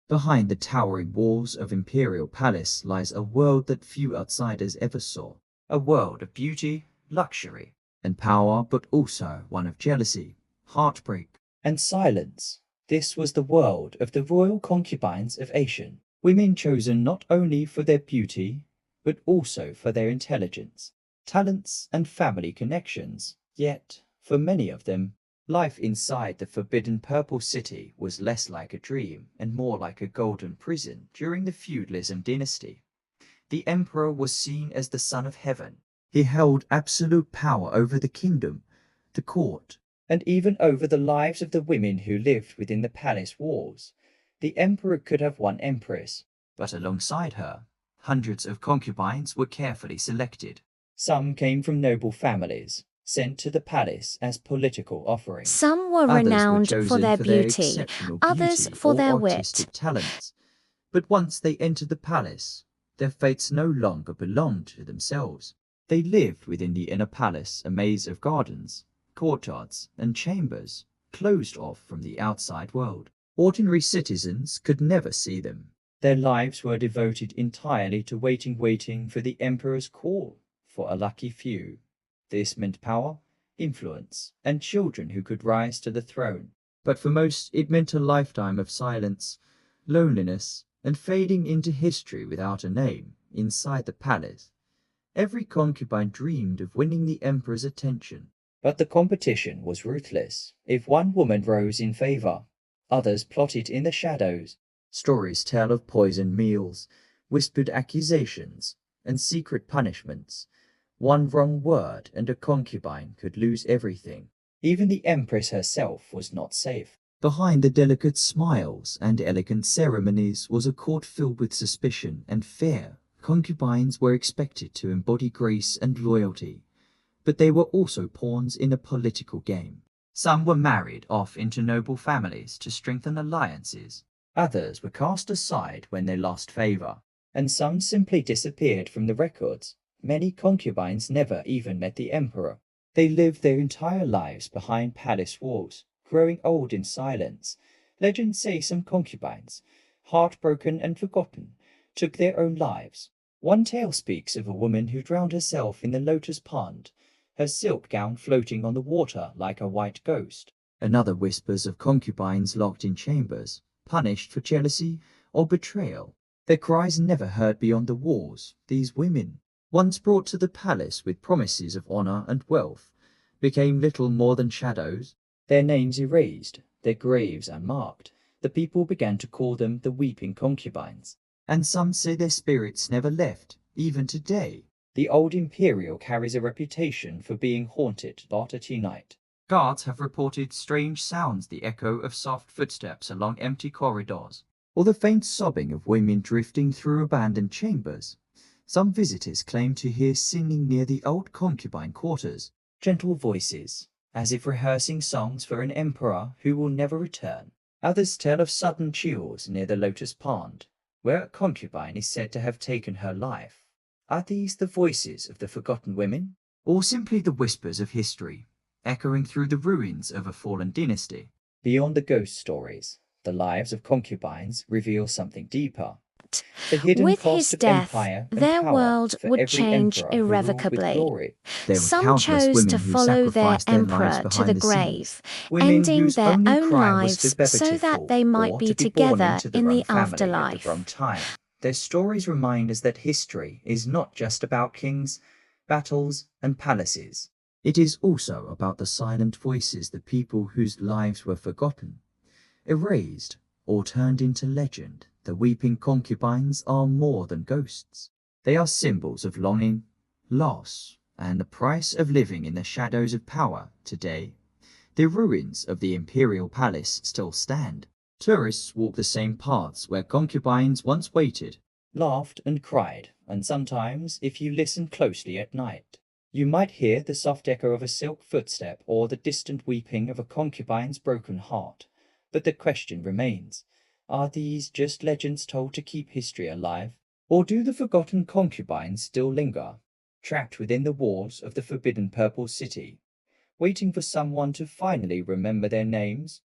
Behind the towering walls of Imperial Palace lies a world that few outsiders ever saw. A world of beauty, luxury, and power, but also one of jealousy, heartbreak, and silence. This was the world of the royal concubines of Asian, women chosen not only for their beauty, but also for their intelligence, talents, and family connections. Yet, for many of them, life inside the forbidden Purple City was less like a dream and more like a golden prison. During the feudalism dynasty, the emperor was seen as the son of heaven. He held absolute power over the kingdom, the court, and even over the lives of the women who lived within the palace walls. The emperor could have one empress, but alongside her, hundreds of concubines were carefully selected. Some came from noble families, sent to the palace as political offerings. Some were Others renowned were for their beauty, exceptional others beauty for or their artistic wit. talents. But once they entered the palace, their fates no longer belonged to themselves. They lived within the inner palace, a maze of gardens, courtyards, and chambers, closed off from the outside world. Ordinary citizens could never see them. Their lives were devoted entirely to waiting for the emperor's call. For a lucky few, this meant power, influence, and children who could rise to the throne. But for most, it meant a lifetime of silence, loneliness, and fading into history without a name. Inside the palace, every concubine dreamed of winning the emperor's attention. But the competition was ruthless. If one woman rose in favor, others plotted in the shadows. Stories tell of poisoned meals, whispered accusations, and secret punishments. One wrong word and a concubine could lose everything. Even the empress herself was not safe. Behind the delicate smiles and elegant ceremonies was a court filled with suspicion and fear. Concubines were expected to embody grace and loyalty, but they were also pawns in a political game. Some were married off into noble families to strengthen alliances. Others were cast aside when they lost favor, and some simply disappeared from the records. Many concubines never even met the emperor. They lived their entire lives behind palace walls, growing old in silence. Legends say some concubines, heartbroken and forgotten, took their own lives. One tale speaks of a woman who drowned herself in the lotus pond, her silk gown floating on the water like a white ghost. Another whispers of concubines locked in chambers, punished for jealousy or betrayal. Their cries never heard beyond the walls. These women, once brought to the palace with promises of honor and wealth, became little more than shadows. Their names erased, their graves unmarked. The people began to call them the weeping concubines. And some say their spirits never left, even today. The old imperial carries a reputation for being haunted lot at night. Guards have reported strange sounds, the echo of soft footsteps along empty corridors, or the faint sobbing of women drifting through abandoned chambers. Some visitors claim to hear singing near the old concubine quarters, gentle voices, as if rehearsing songs for an emperor who will never return. Others tell of sudden chills near the lotus pond, where a concubine is said to have taken her life. Are these the voices of the forgotten women, or simply the whispers of history, echoing through the ruins of a fallen dynasty? Beyond the ghost stories, the lives of concubines reveal something deeper. The hidden With cost his of death, empire and their power world for would every change emperor who ruled with irrevocably. glory. There were Some countless chose women to who follow their sacrificed their lives emperor to behind the the grave, scenes, women ending whose their only own crime was to lives be so that beautiful they might or be to be born together into the in wrong the family at the afterlife. wrong time. Their stories remind us that history is not just about kings, battles, and palaces. It is also about the silent voices, the people whose lives were forgotten, erased, or turned into legend. The weeping concubines are more than ghosts. They are symbols of longing, loss, and the price of living in the shadows of power. Today, the ruins of the imperial palace still stand. Tourists walk the same paths where concubines once waited, laughed, and cried, and sometimes, if you listen closely at night, you might hear the soft echo of a silk footstep or the distant weeping of a concubine's broken heart. But the question remains, are these just legends told to keep history alive? Or do the forgotten concubines still linger, trapped within the walls of the forbidden Purple City, waiting for someone to finally remember their names?